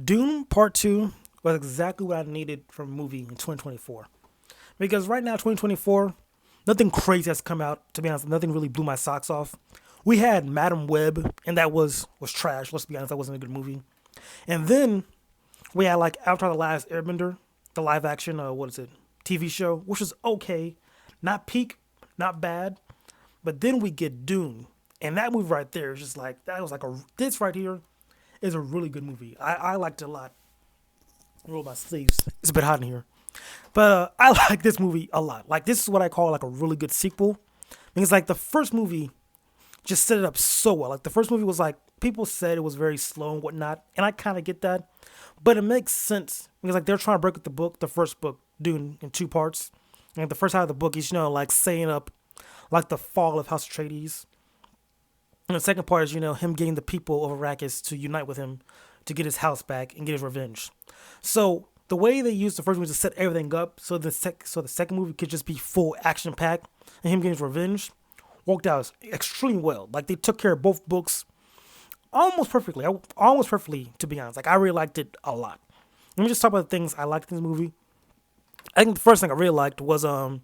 Dune Part 2 was exactly what I needed from a movie in 2024. Because right now, 2024, nothing crazy has come out. To be honest, nothing really blew my socks off. We had Madam Web, and that was trash. Let's be honest, that wasn't a good movie. And then we had like Avatar: The Last Airbender, the live action, what is it, TV show, which was okay, not peak, not bad. But then we get Dune, and that movie right there is just like that was like a this right here is a really good movie. I liked it a lot. Roll my sleeves. It's a bit hot in here. But I like this movie a lot. Like this is what I call like a really good sequel. Because like the first movie just set it up so well. Like the first movie was like people said it was very slow and whatnot, and I kind of get that, but it makes sense because like they're trying to break up the book, the first book, Dune, in two parts. And the first half of the book is like setting up like the fall of House Atreides, and the second part is him getting the people of Arrakis to unite with him to get his house back and get his revenge. So the way they used the first movie to set everything up, so the second movie could just be full action packed and him getting his revenge, worked out extremely well. Like they took care of both books almost perfectly, almost perfectly to be honest. Like I really liked it a lot. Let me just talk about the things I liked in this movie. I think the first thing I really liked was how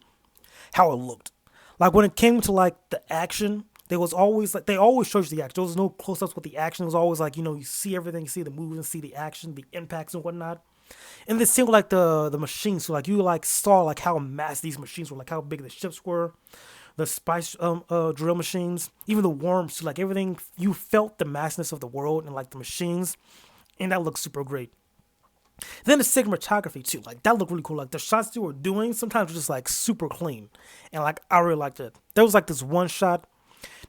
it looked. Like when it came to like the action, there was always like they always showed you the action. There was no close ups with the action. It was always like you see everything, you see the movements, see the action, the impacts and whatnot. And this seemed like the machines. So like you like saw like how massive these machines were, like how big the ships were, the spice drill machines, even the worms. So like everything, you felt the massiveness of the world and like the machines, and that looked super great. Then the cinematography too, like that looked really cool. Like the shots they were doing sometimes were just like super clean, and like I really liked it. There was like this one shot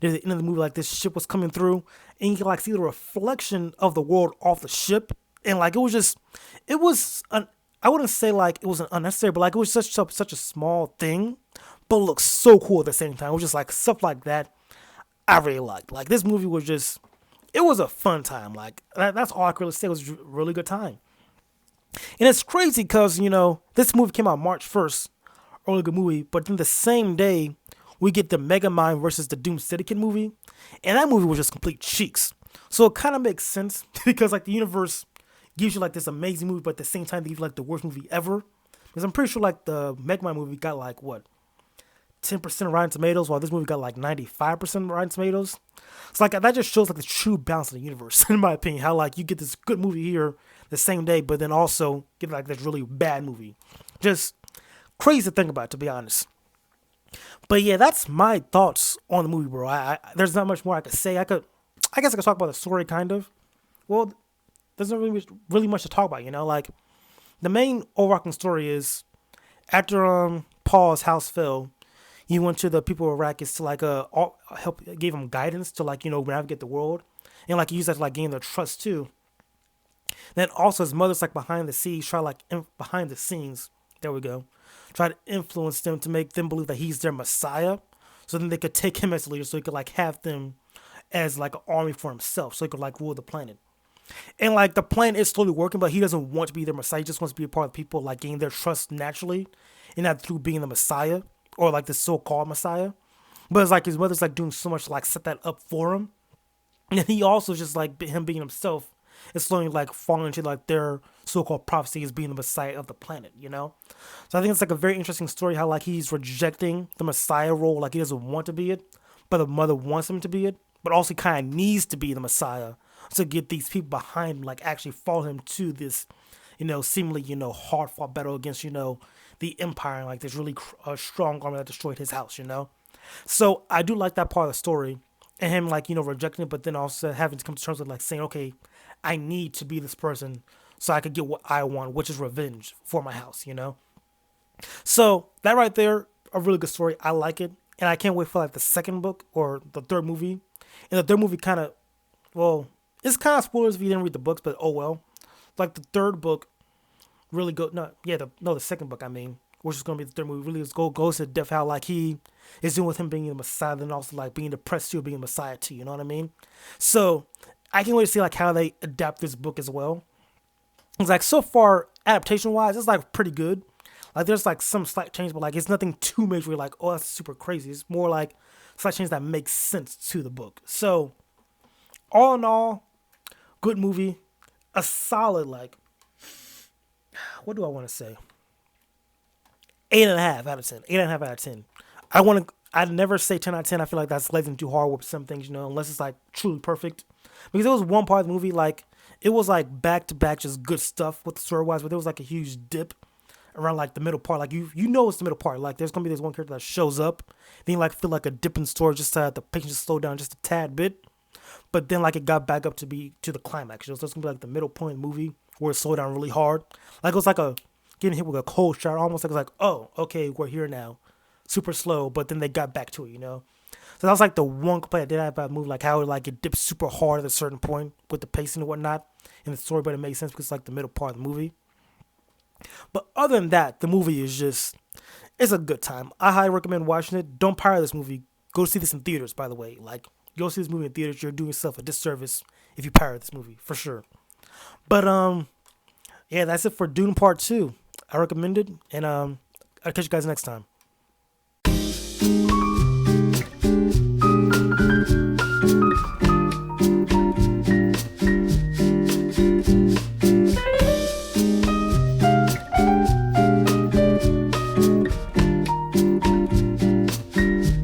near the end of the movie, like this ship was coming through, and you can like see the reflection of the world off the ship, and like it was just, it was an, I wouldn't say like it was an unnecessary, but like it was such a small thing, but it looked so cool at the same time. It was just like stuff like that I really liked. Like this movie was just, it was a fun time. Like that's all I could really say. It was a really good time. And it's crazy because, this movie came out March 1st, a really good movie, but then the same day, we get the Megamind versus the Doom Syndicate movie, and that movie was just complete cheeks. So it kind of makes sense because, like, the universe gives you, like, this amazing movie, but at the same time, they give you, like, the worst movie ever. Because I'm pretty sure, like, the Megamind movie got, like, what, 10% Rotten Tomatoes, while this movie got, like, 95% Rotten Tomatoes. It's like, that just shows, like, the true balance of the universe, in my opinion. How, like, you get this good movie here the same day, but then also get like this really bad movie. Just crazy to think about, to be honest. But yeah, that's my thoughts on the movie, bro. There's not much more I could say. I guess I could talk about the story, kind of. Well, there's not really much to talk about, Like the main overarching story is after Paul's house fell, he went to the people of Arrakis to like help, gave him guidance to like navigate the world, and like he used that to like gain their trust too. Then also his mother's like behind the scenes, try like behind the scenes. There we go. Try to influence them to make them believe that he's their messiah, so then they could take him as a leader, so he could like have them as like an army for himself, so he could like rule the planet. And like the plan is slowly working, but he doesn't want to be their messiah. He just wants to be a part of the people, like gain their trust naturally, and not through being the messiah or like the so-called messiah. But it's like his mother's like doing so much to like set that up for him, and he also just like him being himself is slowly like falling into like their so-called prophecy as being the messiah of the planet. So I think it's like a very interesting story how like he's rejecting the messiah role, like he doesn't want to be it, but the mother wants him to be it, but also kind of needs to be the messiah to get these people behind him, like actually follow him to this, seemingly hard fought battle against the empire and like this really strong army that destroyed his house. So I do like that part of the story, and him like rejecting it, but then also having to come to terms with like saying, okay, I need to be this person so I could get what I want, which is revenge for my house. So that right there, a really good story. I like it, and I can't wait for like the second book or the third movie. And the third movie kind of, well, it's kind of spoilers if you didn't read the books, but oh well. Like the third book really go no yeah the second book, I mean, which is gonna be the third movie, really is goes to depth how like he is doing with him being the Messiah, and also like being depressed too, being a Messiah too. You know what I mean? So I can wait to see like how they adapt this book as well. It's like so far adaptation wise, it's like pretty good. Like there's like some slight change, but like it's nothing too major. Where you're like, oh, that's super crazy. It's more like slight change that makes sense to the book. So all in all, good movie. a solid like, what do I want to say? 8.5 out of 10. 8.5 out of 10. I want to. I'd never say 10 out of 10. I feel like that's lazy too hard with some things, unless it's like truly perfect. Because there was one part of the movie like it was like back to back just good stuff with the story wise, but there was like a huge dip around like the middle part. Like you know it's the middle part. Like there's gonna be this one character that shows up, then you like feel like a dip in the story just to have the patient just slow down just a tad bit. But then like it got back up to be to the climax. So it's gonna be like the middle point of the movie where it slowed down really hard. Like it was like a getting hit with a cold shower, almost like it's like, oh, okay, we're here now. Super slow, but then they got back to it. So that was like the one complaint I did have about the movie, like how like it dipped super hard at a certain point with the pacing and whatnot in the story, but it made sense because it's like the middle part of the movie. But other than that, the movie is just it's a good time. I highly recommend watching it. Don't pirate this movie. Go see this in theaters, by the way. Like go see this movie in theaters. You're doing yourself a disservice if you pirate this movie, for sure. But yeah, that's it for Dune Part 2. I recommend it, and I'll catch you guys next time.